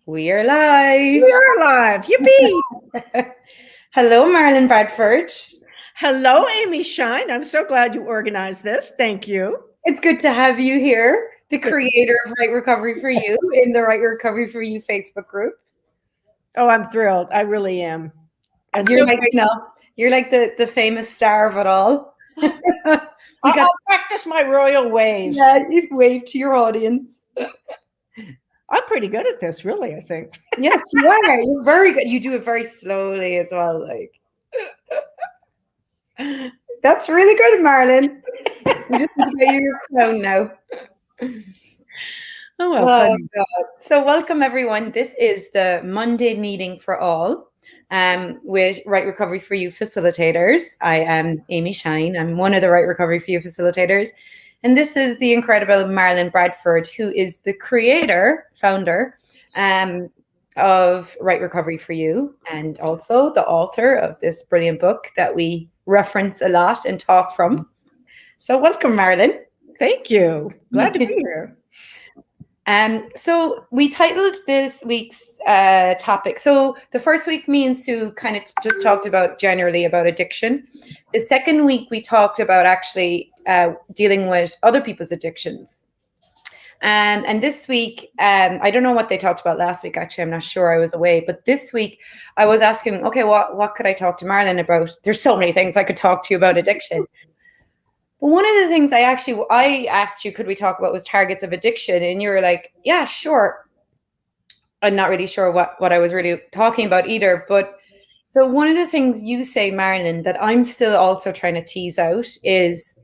We are live. We are live. Yippee! Hello, Marilyn Bradford. Hello, Amy Shine. I'm so glad you organized this. Thank you. It's good to have you here, the creator of Right Recovery for You in the Right Recovery for You Facebook group. Oh, I'm thrilled. I really am. And You're like, you're like the famous star of it all. I'll practice my royal wave. Yeah, you wave to your audience. I'm pretty good at this, really, I think. Yes, you are. You're very good. You do it very slowly as well. Like, that's really good, Marilyn. You just need to get your crown now. Oh, well, God. So welcome, everyone. This is the Monday meeting for all with Right Recovery for You facilitators. I am Amy Shine. I'm one of the Right Recovery for You facilitators. And this is the incredible Marilyn Bradford, who is the founder of Right Recovery for You, and also the author of this brilliant book that we reference a lot and talk from. So welcome, Marilyn. Thank you. Glad to be here. So we titled this week's topic. So the first week, me and Sue kind of just talked about generally about addiction. The second week, we talked about actually dealing with other people's addictions. And this week, I don't know what they talked about last week. Actually, I'm not sure. I was away. But this week, I was asking, okay, what could I talk to Marilyn about? There's so many things I could talk to you about addiction. But one of the things I asked you, could we talk about, was targets of addiction? And you were like, yeah, sure. I'm not really sure what I was really talking about either. But so one of the things you say, Marilyn, that I'm still also trying to tease out is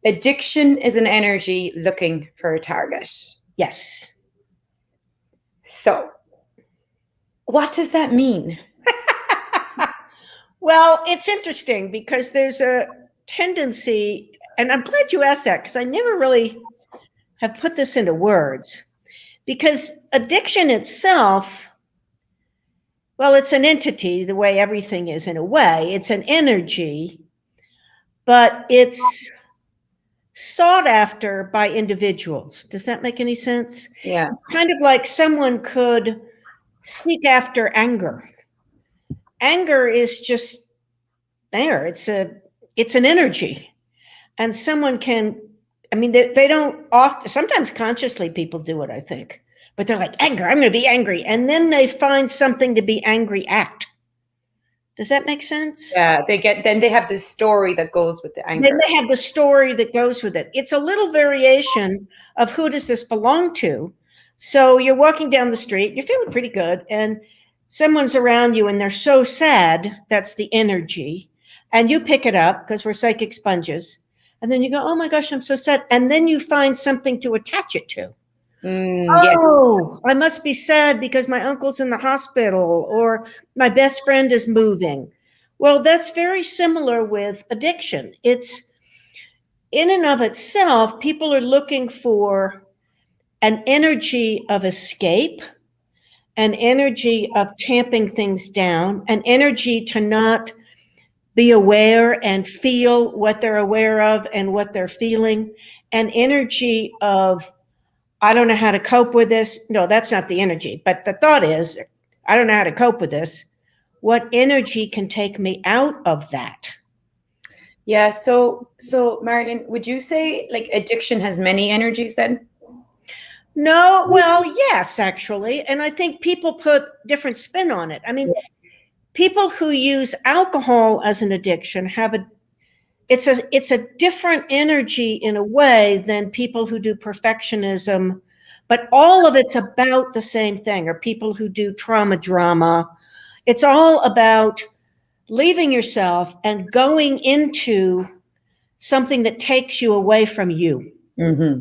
addiction is an energy looking for a target. Yes. So what does that mean? Well, it's interesting because there's a tendency, and I'm glad you asked that because I never really have put this into words, because addiction itself, well, it's an entity the way everything is in a way. It's an energy, but it's sought after by individuals. Does that make any sense? Yeah. It's kind of like someone could seek after anger. Anger is just there. It's an energy. And someone can, I mean, they don't often, sometimes consciously people do it, I think. But they're like, anger, I'm going to be angry. And then they find something to be angry at. Does that make sense? Yeah, then they have this story that goes with the anger. Then they have the story that goes with it. It's a little variation of who does this belong to. So you're walking down the street, you're feeling pretty good, and someone's around you and they're so sad, that's the energy. And you pick it up because we're psychic sponges. And then you go, oh my gosh, I'm so sad. And then you find something to attach it to. Oh, I must be sad because my uncle's in the hospital, or my best friend is moving. Well, that's very similar with addiction. It's in and of itself, people are looking for an energy of escape, an energy of tamping things down, an energy to not be aware and feel what they're aware of and what they're feeling, an energy of, I don't know how to cope with this. No, that's not the energy. But the thought is, I don't know how to cope with this. What energy can take me out of that? Yeah. So Marilyn, would you say like addiction has many energies then? No, well, yes, actually. And I think people put different spin on it. I mean, people who use alcohol as an addiction have it's a different energy in a way than people who do perfectionism, but all of it's about the same thing, or people who do trauma drama. It's all about leaving yourself and going into something that takes you away from you. Mm-hmm.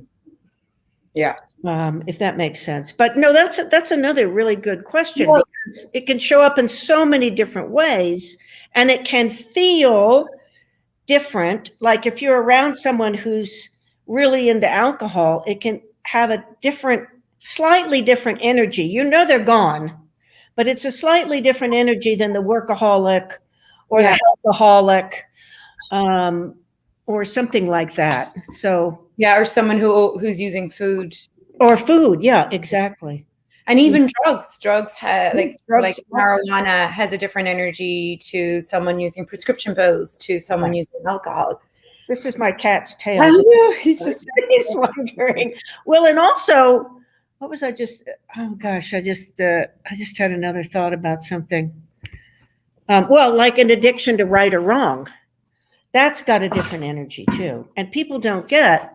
Yeah. If that makes sense. But no, that's another really good question, because it can show up in so many different ways, and it can feel different. Like if you're around someone who's really into alcohol, it can have a slightly different energy. You know they're gone, but it's a slightly different energy than the workaholic or the alcoholic, or something like that. So yeah, or someone who's using food Or food. Yeah, exactly. And even drugs have like Drugs, marijuana has a different energy to someone using prescription pills, to someone yes. using alcohol. This is my cat's I tail. know, he's just He's wondering. Well, and also, what was I just? Oh gosh, I just had another thought about something. Well, like an addiction to right or wrong, that's got a different energy too, and people don't get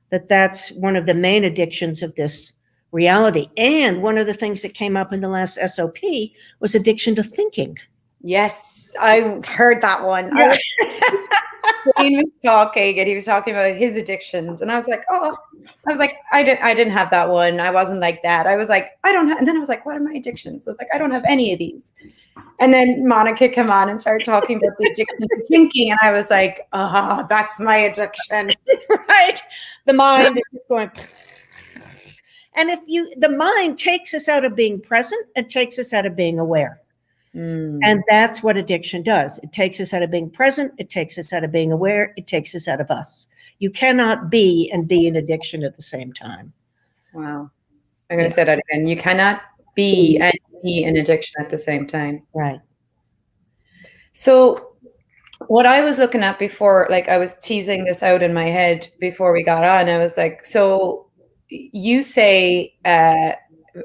that. That's one of the main addictions of this reality. And one of the things that came up in the last SOP was addiction to thinking. Yes, I heard that one. Yeah. Wayne was talking, and he was talking about his addictions, and I was like, oh, I didn't have that one. I wasn't like that. I was like, I don't have, and then I was like, what are my addictions? I was like, I don't have any of these. And then Monica came on and started talking about the addiction to thinking, and I was like, that's my addiction. Right? The mind is just going. And the mind takes us out of being present, it takes us out of being aware. And that's what addiction does. It takes us out of being present. It takes us out of being aware. It takes us out of us. You cannot be and be in addiction at the same time. Wow. I'm going to say that again. You cannot be and be in addiction at the same time. Right. So what I was looking at before, like I was teasing this out in my head before we got on, I was like, so you say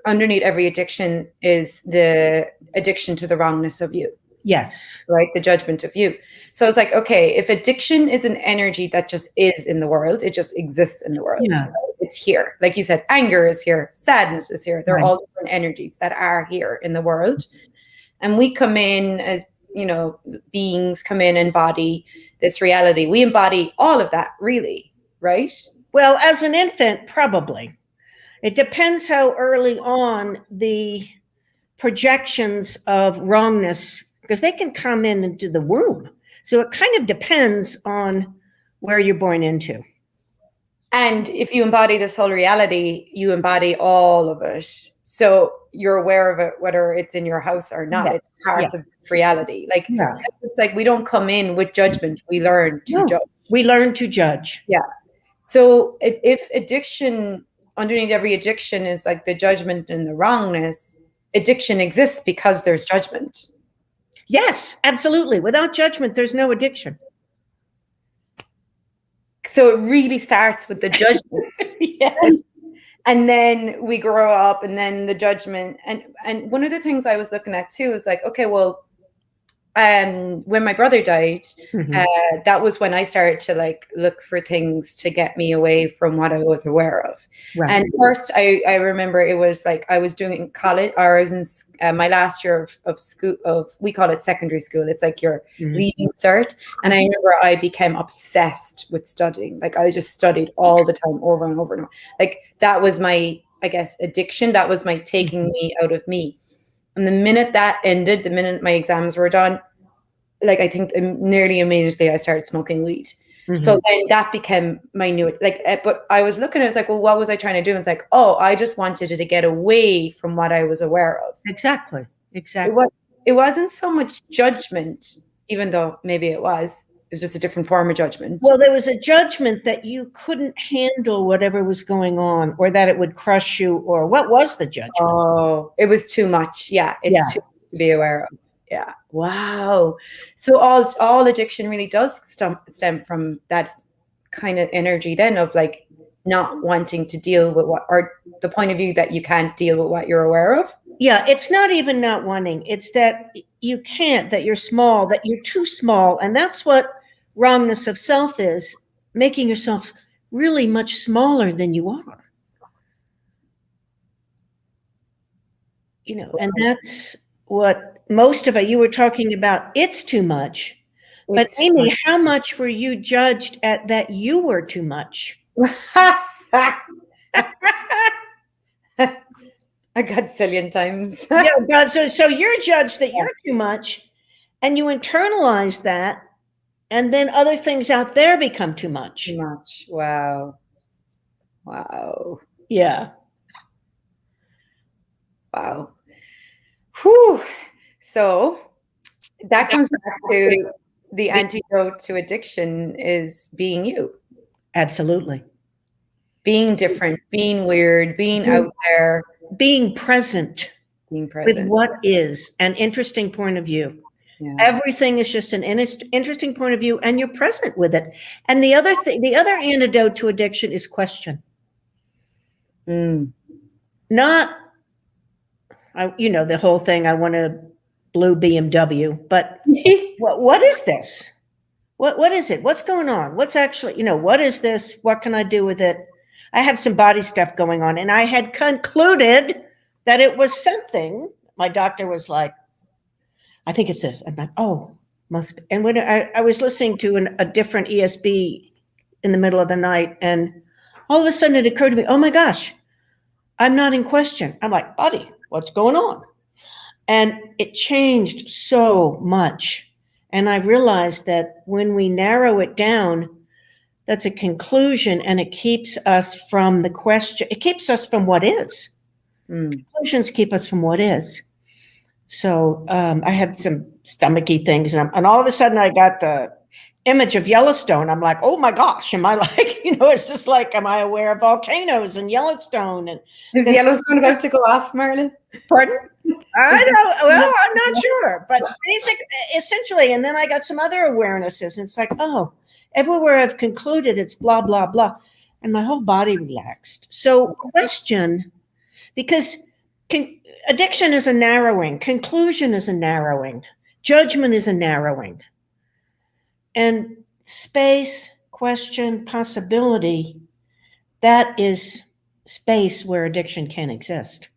underneath every addiction is the addiction to the wrongness of you. Yes. Right? The judgment of you. So it's like, okay, if addiction is an energy that just is in the world, it just exists in the world. Yeah. Right? It's here. Like you said, anger is here, sadness is here. They're Right. all different energies that are here in the world. And we come in as, beings come in and embody this reality. We embody all of that, really, right? Well, as an infant, probably. It depends how early on the projections of wrongness, because they can come into the womb. So it kind of depends on where you're born into. And if you embody this whole reality, you embody all of it. So you're aware of it, whether it's in your house or not. Yeah. It's part of reality. Like, it's like we don't come in with judgment. We learn to judge. We learn to judge. Yeah. So if addiction, underneath every addiction is like the judgment and the wrongness, addiction exists because there's judgment. Yes, absolutely. Without judgment, there's no addiction. So it really starts with the judgment. Yes. And then we grow up, and then the judgment. And one of the things I was looking at too is like, okay, well, when my brother died, that was when I started to like look for things to get me away from what I was aware of. Right. And first, I remember it was like I was doing college, or I was in my last year of school. We call it secondary school. It's like your leaving cert. And I remember I became obsessed with studying. Like I just studied all the time, over and over and over. Like that was my, I guess, addiction. That was my taking me out of me. And the minute that ended, the minute my exams were done, like I think nearly immediately I started smoking weed. So then that became my new, like, but I was looking at it, it's like, well, what was I trying to do? And it's like, oh, I just wanted to get away from what I was aware of. Exactly. It wasn't so much judgment, even though maybe it was just a different form of judgment. Well, there was a judgment that you couldn't handle whatever was going on, or that it would crush you, or what was the judgment? Oh, it was too much. Yeah. It's too much to be aware of. Yeah. Wow. So all addiction really does stem from that kind of energy then of like not wanting to deal with what, or the point of view that you can't deal with what you're aware of. Yeah. It's not even not wanting. It's that you can't, that you're small, that you're too small. And that's what wrongness of self is, making yourself really much smaller than you are. And that's what most of it, you were talking about, it's too much. But Amy, how much were you judged at that you were too much? A godzillion times. Yeah, God, so you're judged that you're too much, and you internalize that, and then other things out there become too much. Too much. Wow. Yeah. Wow. Whew. So that comes back to the antidote to addiction is being you. Absolutely. being different, being weird, being out there, being present with what is an interesting point of view. Yeah. Everything is just an interesting point of view, and you're present with it. And the other antidote to addiction is question. Not, the whole thing, I want a blue BMW, but what is this? What is it? What's going on? What's actually, what is this? What can I do with it? I have some body stuff going on, and I had concluded that it was something. My doctor was like, I think it's this. I'm like, oh, must. And when I was listening to a different ESB in the middle of the night, and all of a sudden it occurred to me, oh my gosh, I'm not in question. I'm like, buddy, what's going on? And it changed so much. And I realized that when we narrow it down, that's a conclusion, and it keeps us from the question. It keeps us from what is. Conclusions keep us from what is. So I had some stomachy things, and all of a sudden I got the image of Yellowstone. I'm like, oh my gosh, am I like, it's just like, am I aware of volcanoes and Yellowstone? And is Yellowstone about to go off, Marilyn? Pardon? I don't. Well, I'm not sure, but essentially, and then I got some other awarenesses, and it's like, oh, everywhere I've concluded, it's blah blah blah, and my whole body relaxed. So question, because addiction is a narrowing, conclusion is a narrowing, judgment is a narrowing, and space, question, possibility, that is space where addiction can exist.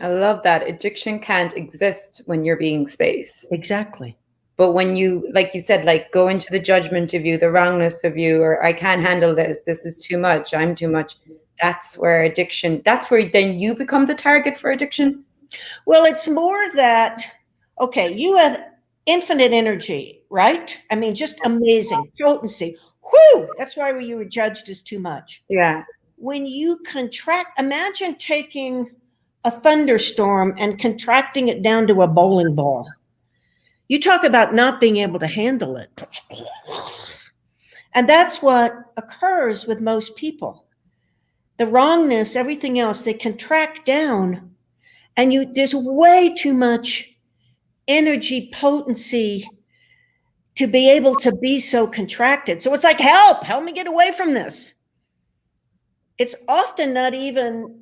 I love that. Addiction can't exist when you're being space. Exactly. But when you, like you said, like go into the judgment of you, the wrongness of you, or I can't handle this, this is too much, I'm too much. That's where addiction, that's where then you become the target for addiction. Well, it's more that, okay, you have infinite energy, right? I mean, just amazing potency. Whoo! That's why you were judged as too much. Yeah. When you contract, imagine taking a thunderstorm and contracting it down to a bowling ball. You talk about not being able to handle it. And that's what occurs with most people. The wrongness, everything else, they contract down, and there's way too much energy potency to be able to be so contracted. So it's like, help me get away from this. It's often not even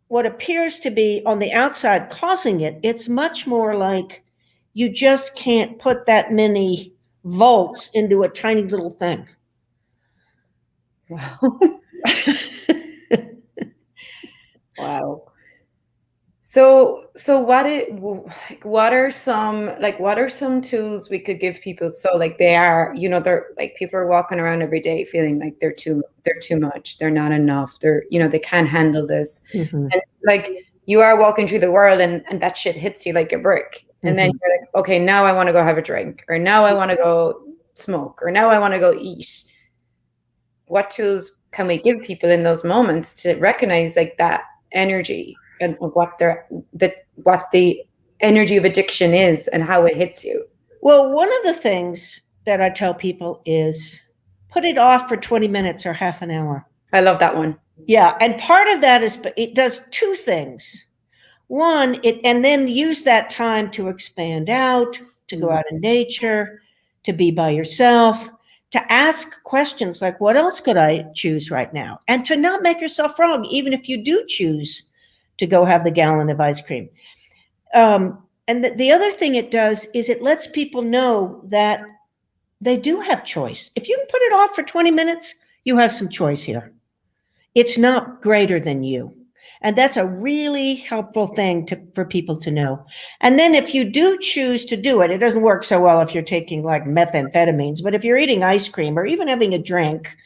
what appears to be on the outside causing it. It's much more like you just can't put that many volts into a tiny little thing. Wow. Wow. So what are some tools we could give people? So like they're like people are walking around every day feeling like they're too much, they're not enough, they can't handle this. And like you are walking through the world and that shit hits you like a brick. And then you're like, okay, now I want to go have a drink, or now I want to go smoke, or now I want to go eat. What tools can we give people in those moments to recognize like that energy and what the energy of addiction is and how it hits you? Well, one of the things that I tell people is put it off for 20 minutes or half an hour. I love that one. Yeah. And part of that is it does two things. One, and then use that time to expand out, to go out in nature, to be by yourself, to ask questions like, what else could I choose right now? And to not make yourself wrong, even if you do choose to go have the gallon of ice cream. And the other thing it does is it lets people know that they do have choice. If you can put it off for 20 minutes, you have some choice here. It's not greater than you. And that's a really helpful thing for people to know. And then if you do choose to do it, it doesn't work so well if you're taking like methamphetamines, but if you're eating ice cream or even having a drink,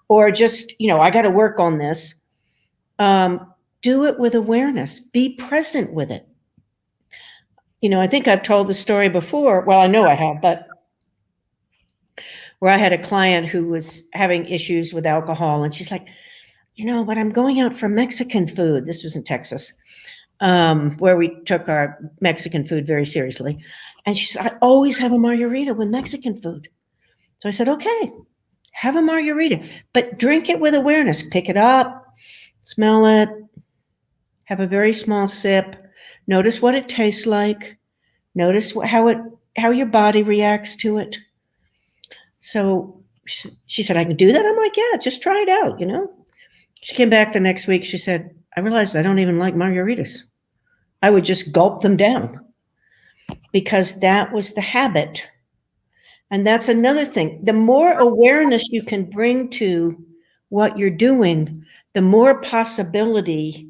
or just, I got to work on this, do it with awareness. Be present with it. I think I've told the story before. Well, I know I have, but where I had a client who was having issues with alcohol, and she's like, but I'm going out for Mexican food. This was in Texas, where we took our Mexican food very seriously. And she said, I always have a margarita with Mexican food. So I said, okay, have a margarita, but drink it with awareness. Pick it up, smell it, have a very small sip. Notice what it tastes like. Notice how your body reacts to it. So she said, I can do that? I'm like, yeah, just try it out, She came back the next week. She said, I realized I don't even like margaritas. I would just gulp them down because that was the habit. And that's another thing. The more awareness you can bring to what you're doing, the more possibility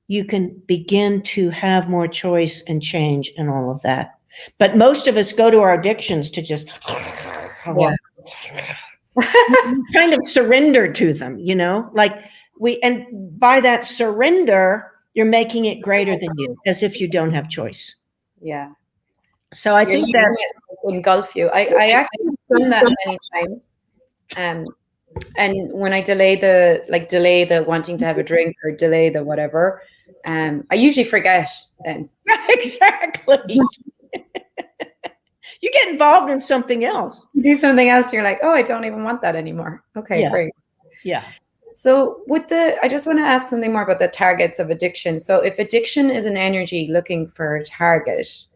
you can begin to have more choice and change and all of that. But most of us go to our addictions to just kind of surrender to them, and by that surrender, you're making it greater than you, as if you don't have choice. Yeah. So I think that engulf you. I actually done that many times. And when I delay the wanting to have a drink or delay the whatever, I usually forget then. Exactly. You get involved in something else. You do something else, you're like, oh, I don't even want that anymore. Okay, great. Yeah. So I just want to ask something more about the targets of addiction. So if addiction is an energy looking for a target,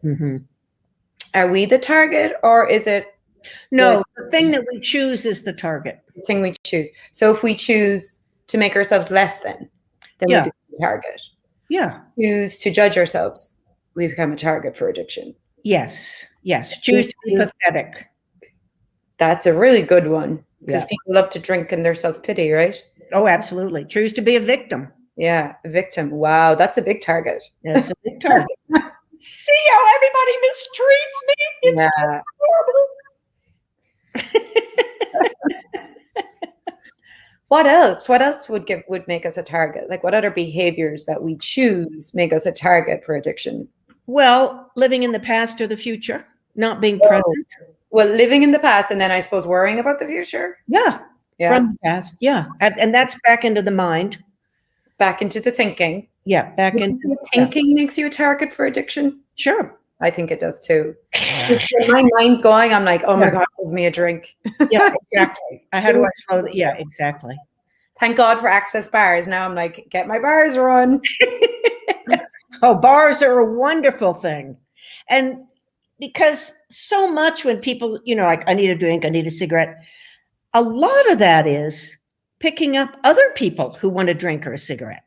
are we the target, or is it? No, the thing that we choose is the target. The thing we choose. So if we choose to make ourselves less than we become a target. Yeah. Choose to judge ourselves, we become a target for addiction. Yes. Choose to be pathetic. That's a really good one, because people love to drink in their self-pity, right? Oh, absolutely. Choose to be a victim. Yeah, a victim. Wow, that's a big target. That's a big target. See how everybody mistreats me? It's horrible. What else? What else would make us a target? Like, what other behaviors that we choose make us a target for addiction? Well, living in the past or the future, not being present. Well, living in the past, and then I suppose worrying about the future. Yeah. From the past. Yeah. And that's back into the mind. Back into the thinking. Yeah. Back into thinking makes you a target for addiction. Sure. I think it does too. When my mind's going, I'm like, oh my God, give me a drink. Yeah, exactly. How do I slow that? Yeah, exactly. Thank God for access bars. Now I'm like, get my bars run. Oh, bars are a wonderful thing. And because so much when people, like, I need a drink, I need a cigarette, a lot of that is picking up other people who want a drink or a cigarette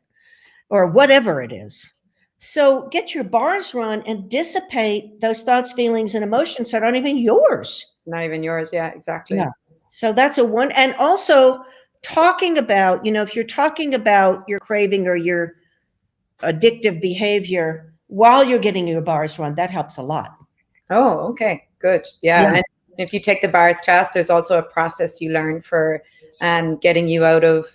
or whatever it is. So get your bars run and dissipate those thoughts, feelings, and emotions that aren't even yours. Not even yours. Yeah, exactly. Yeah. So that's a one. And also talking about, if you're talking about your craving or your addictive behavior while you're getting your bars run, that helps a lot. Oh, okay. Good. Yeah. And if you take the bars class, there's also a process you learn for getting you out of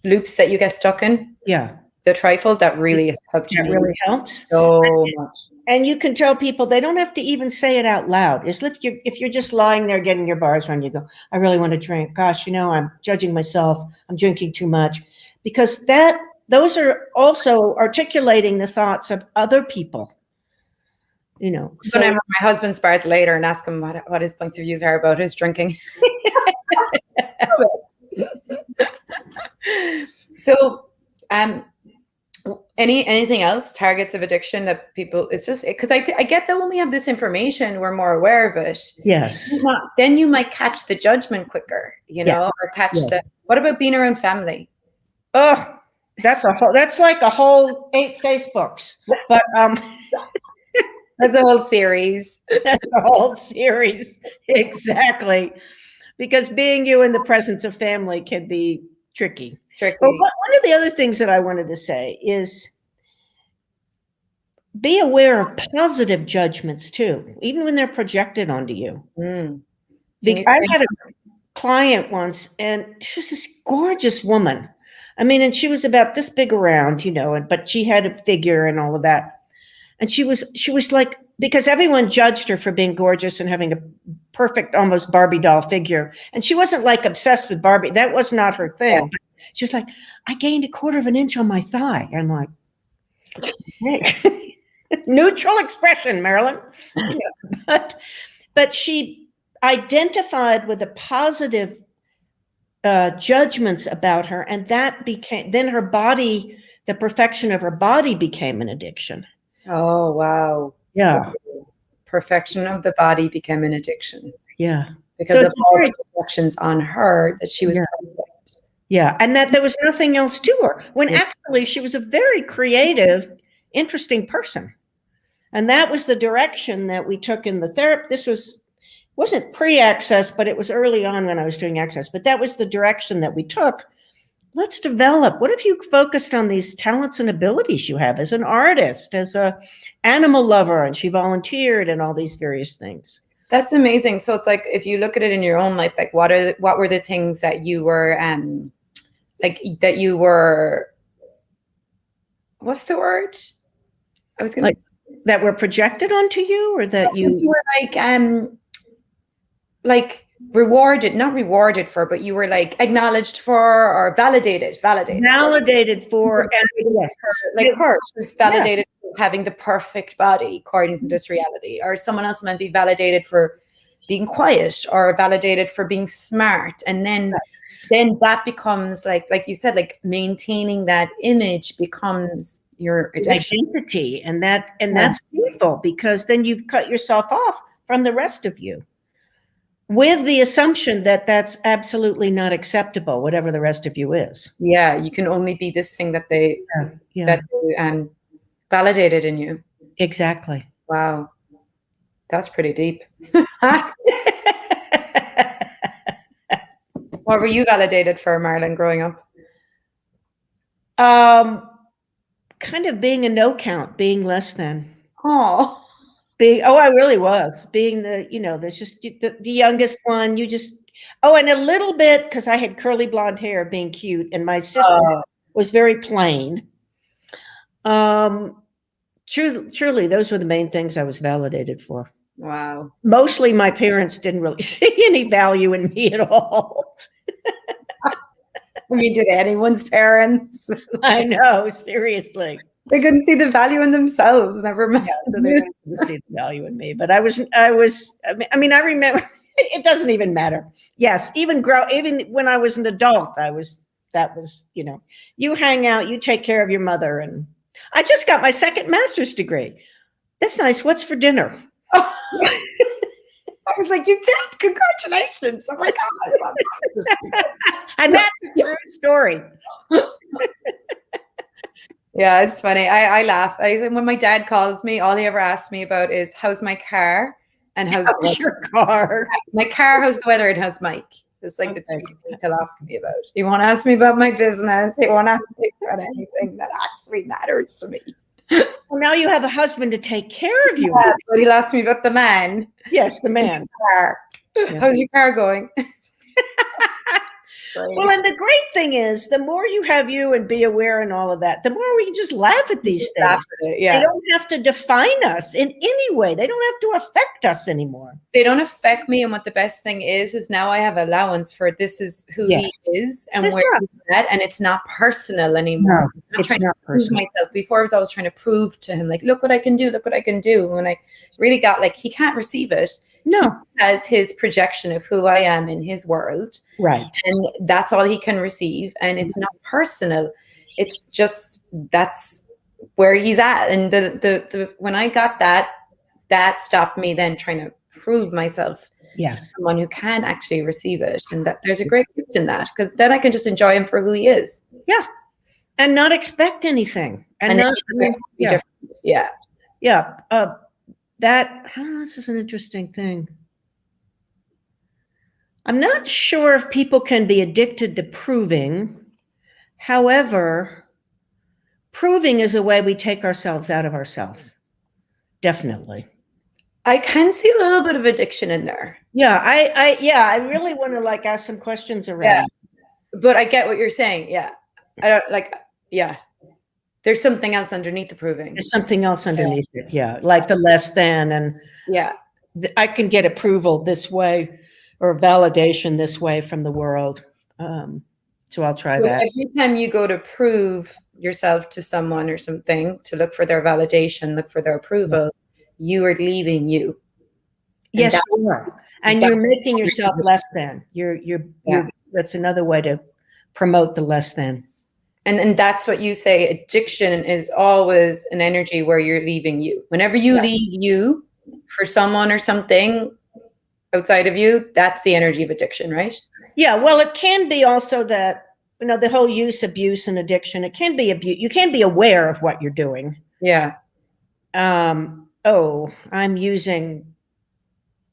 loops that you get stuck in. Yeah. The trifle, that really has helped you. That really helps so much. And you can tell people they don't have to even say it out loud. It's if you're just lying there getting your bars run, you go, I really want to drink. Gosh, I'm judging myself. I'm drinking too much. Because those are also articulating the thoughts of other people. I'm going to have my husband's bars later and ask him what his points of views are about his drinking. So, anything else, targets of addiction that people, it's just because I get that when we have this information, we're more aware of it. Yes. Then you might catch the judgment quicker, or catch what about being around family? Oh, that's like a whole 8 Facebooks, but that's a whole series. That's a whole series. Exactly. Because being you in the presence of family can be tricky. But one of the other things that I wanted to say is be aware of positive judgments too, even when they're projected onto you. I had a client once, and she was this gorgeous woman. I mean, and she was about this big around, but she had a figure and all of that. And she was like, because everyone judged her for being gorgeous and having a perfect, almost Barbie doll figure. And she wasn't like obsessed with Barbie. That was not her thing. Yeah. She was like, I gained 1/4 inch on my thigh. I'm like, hey. Neutral expression, Marilyn. But she identified with the positive judgments about her, and that became, then her body, the perfection of her body became an addiction. Oh, wow. Yeah. Perfection of the body became an addiction. Yeah. Because of all the reflections on her that she was perfect. Yeah. And that there was nothing else to her, when actually she was a very creative, interesting person. And that was the direction that we took in the therapy. This wasn't pre-access, but it was early on when I was doing access. But that was the direction that we took. Let's develop. What if you focused on these talents and abilities you have as an artist, as a animal lover, and she volunteered and all these various things. That's amazing. So it's like, if you look at it in your own life, like what were the things that you were what's the word? I was gonna, that were projected onto you, or that you were like rewarded, not rewarded for, but you were like acknowledged for, or validated for. Yes. Like her, she was validated for having the perfect body according to this reality, or someone else might be validated for being quiet, or validated for being smart, and then that becomes like you said, like maintaining that image becomes your identity, and that's beautiful, because then you've cut yourself off from the rest of you, with the assumption that that's absolutely not acceptable, whatever the rest of you is. Yeah, you can only be this thing that they validated in you. Exactly. Wow, that's pretty deep. What were you validated for, Marilyn, growing up? Kind of being a no count, being less than. Oh. I really was being there's just the youngest one. And a little bit, because I had curly blonde hair, being cute, and my sister was very plain. Truly, those were the main things I was validated for. Wow. Mostly my parents didn't really see any value in me at all. I mean, did anyone's parents? I know, seriously. They couldn't see the value in themselves, never mind. Yeah, so they didn't see the value in me. But I remember, it doesn't even matter. Yes, even when I was an adult, you hang out, you take care of your mother. And I just got my second master's degree. That's nice. What's for dinner? Oh. I was like, you did? Congratulations. Oh my God. And that's a true story. Yeah, it's funny. I laugh. When my dad calls me, all he ever asks me about is, how's my car? And how's your car? My car, how's the weather, and how's Mike? It's like the two things he'll ask me about. He won't ask me about my business. He won't ask me about anything that actually matters to me. Well, now you have a husband to take care of you. Yeah, but he'll ask me about the man. Yes, the man. Car. Yeah. How's your car going? Well, and the great thing is, the more you have you and be aware and all of that, the more we can just laugh at these things. Yeah. They don't have to define us in any way. They don't have to affect us anymore. They don't affect me. And what the best thing is now I have allowance for, this is who he is and where he's at. And it's not personal anymore. No, I'm trying to prove myself. Before I was always trying to prove to him, like, look what I can do. Look what I can do. When I really got like, he can't receive it. No. He has his projection of who I am in his world. Right. And that's all he can receive. And it's not personal. It's just, that's where he's at. And the when I got that stopped me then trying to prove myself to someone who can actually receive it. And that there's a great gift in that, because then I can just enjoy him for who he is. Yeah. And not expect anything. And not be different. Yeah. Yeah. This is an interesting thing. I'm not sure if people can be addicted to proving. However, proving is a way we take ourselves out of ourselves. Definitely. I can see a little bit of addiction in there. Yeah, I really want to ask some questions around. Yeah. But I get what you're saying. Yeah. I don't there's something else underneath the proving. There's something else underneath it. Yeah. Like the less than, and I can get approval this way, or validation this way from the world. So I'll try that. Every time you go to prove yourself to someone or something, to look for their validation, look for their approval, you are leaving you. Yes, you are. And you're making yourself less than. You're that's another way to promote the less than. And that's what you say. Addiction is always an energy where you're leaving you. Whenever you leave you for someone or something outside of you, that's the energy of addiction, right? Yeah. Well, it can be also that, the whole use, abuse, and addiction. It can be abuse. You can be aware of what you're doing. Yeah. I'm using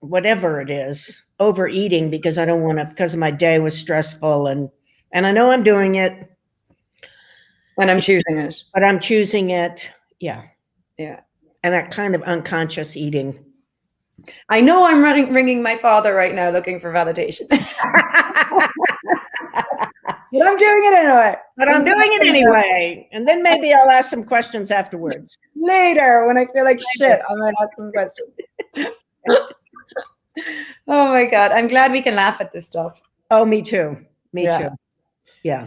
whatever it is, overeating because I don't want to, because my day was stressful, and I know I'm doing it. When I'm choosing it. But I'm choosing it. Yeah. Yeah. And that kind of unconscious eating. I know I'm ringing my father right now looking for validation. But I'm doing it anyway. And then maybe I'll ask some questions afterwards. Later, when I feel like shit, I might ask some questions. Oh my God. I'm glad we can laugh at this stuff. Oh, me too. Me too. Yeah.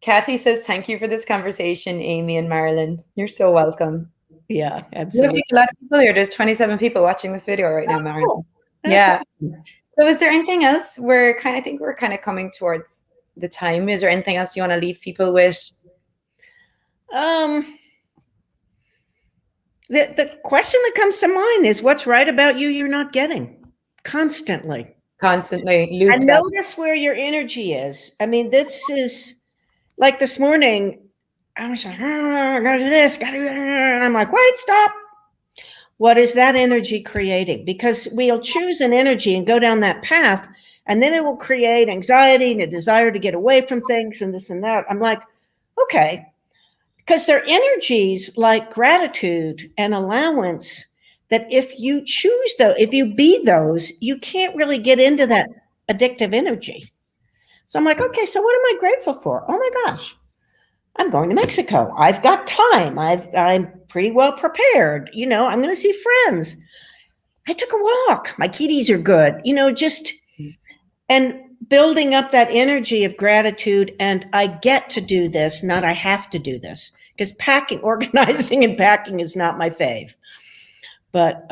Kathy says, thank you for this conversation, Amy and Marilyn. You're so welcome. Yeah, absolutely. A lot of people here. There's 27 people watching this video right now, Marilyn. Cool. Yeah. Awesome. So is there anything else? I think we're kind of coming towards the time. Is there anything else you want to leave people with? The question that comes to mind is, what's right about you you're not getting? Constantly. And notice where your energy is. I mean, this is like this morning, I was like, I gotta do this, and I'm like, wait, stop. What is that energy creating? Because we'll choose an energy and go down that path, and then it will create anxiety and a desire to get away from things and this and that. I'm like, okay, because they're energies like gratitude and allowance that if you choose those, if you be those, you can't really get into that addictive energy. So I'm like, okay, so what am I grateful for? Oh my gosh, I'm going to Mexico. I've got time. I'm pretty well prepared. I'm going to see friends. I took a walk. My kitties are good. And building up that energy of gratitude. And I get to do this, not I have to do this. Because organizing and packing is not my fave. But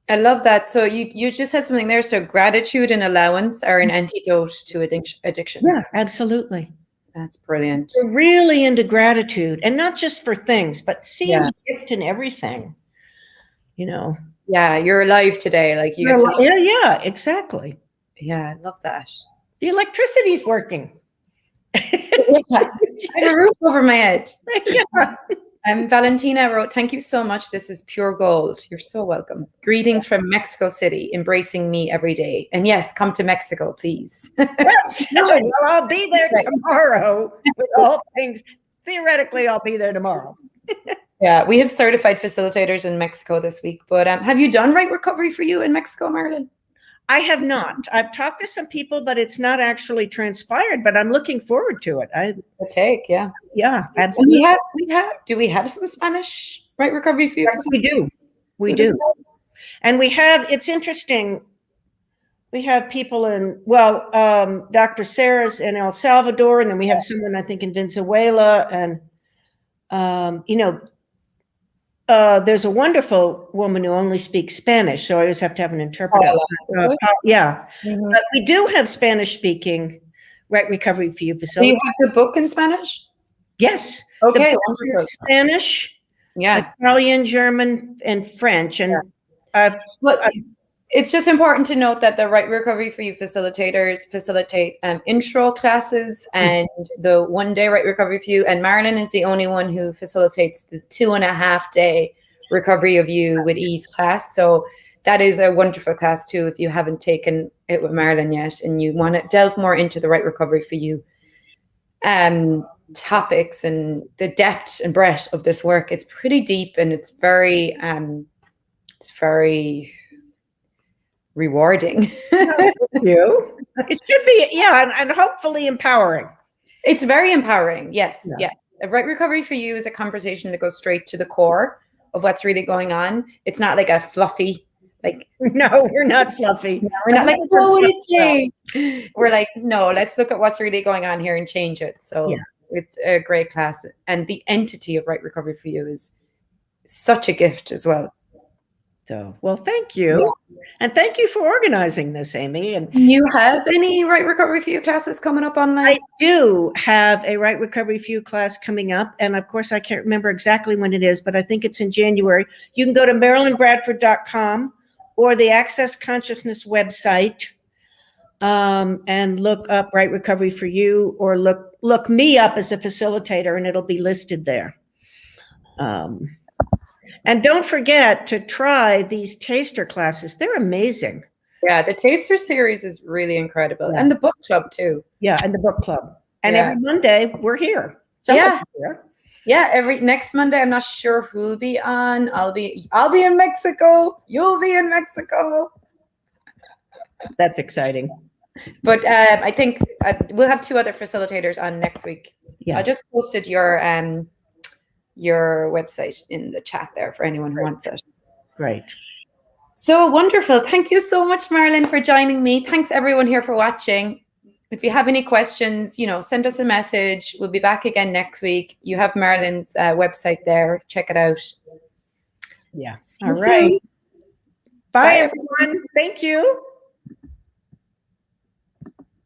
I love that. So you just said something there. So gratitude and allowance are an antidote to addiction. Yeah, absolutely. That's brilliant. We're really into gratitude, and not just for things, but seeing the gift in everything. Yeah, you're alive today. Like yeah, exactly. Yeah, I love that. The electricity's working. I have a roof over my head. Yeah. Valentina wrote, thank you so much. This is pure gold. You're so welcome. Greetings from Mexico City, embracing me every day. And yes, come to Mexico, please. Yes, well, I'll be there tomorrow with all things. Theoretically, I'll be there tomorrow. Yeah, we have certified facilitators in Mexico this week. But have you done Right Recovery for You in Mexico, Marilyn? I have not. I've talked to some people, but it's not actually transpired. But I'm looking forward to it. Yeah, absolutely. Do we have some Spanish Right Recovery for You? Yes, we do. And we have. It's interesting. We have people in Dr. Sarah's in El Salvador, and then we have someone I think in Venezuela, and there's a wonderful woman who only speaks Spanish, so I always have to have an interpreter. Mm-hmm. But we do have Spanish-speaking Right Recovery for You facility. Do you have the book in Spanish? Yes. Okay. Spanish, Italian, German, and French, and it's just important to note that the Right Recovery for You facilitators facilitate intro classes and the 1 day Right Recovery for You. And Marilyn is the only one who facilitates the 2.5 day Recovery of You with Ease class. So that is a wonderful class too. If you haven't taken it with Marilyn yet and you want to delve more into the Right Recovery for You topics and the depth and breadth of this work, it's pretty deep and it's very rewarding. Thank you. It should be, and hopefully empowering. It's very empowering. Yes. A Right Recovery for You is a conversation that goes straight to the core of what's really going on. It's not like a fluffy, no, we're not fluffy. No, we're not like, what would it take? We're like, no, let's look at what's really going on here and change it. So it's a great class. And the entity of Right Recovery for You is such a gift as well. So, well, thank you. And thank you for organizing this, Amy. And You have any Right Recovery for You classes coming up online? I do have a Right Recovery for You class coming up. And of course, I can't remember exactly when it is, but I think it's in January. You can go to marilynbradford.com or the Access Consciousness website and look up Right Recovery for You, or look me up as a facilitator, and it'll be listed there. And don't forget to try these taster classes. They're amazing. Yeah, the Taster series is really incredible. Yeah. And the book club too. Yeah, and the book club. And Yeah. every Monday we're here. Yeah. Here. Yeah, every next Monday. I'm not sure who'll be on. I'll be in Mexico. You'll be in Mexico. That's exciting. But I think we'll have 2 other facilitators on next week. Yeah. I just posted your website in the chat there for anyone who wants it. Great. So wonderful. Thank you so much, Marilyn, for joining me. Thanks everyone here for watching. If you have any questions, send us a message. We'll be back again next week. You have Marilyn's website there. Check it out. Yeah. See you All right. soon. Bye, everyone. Thank you.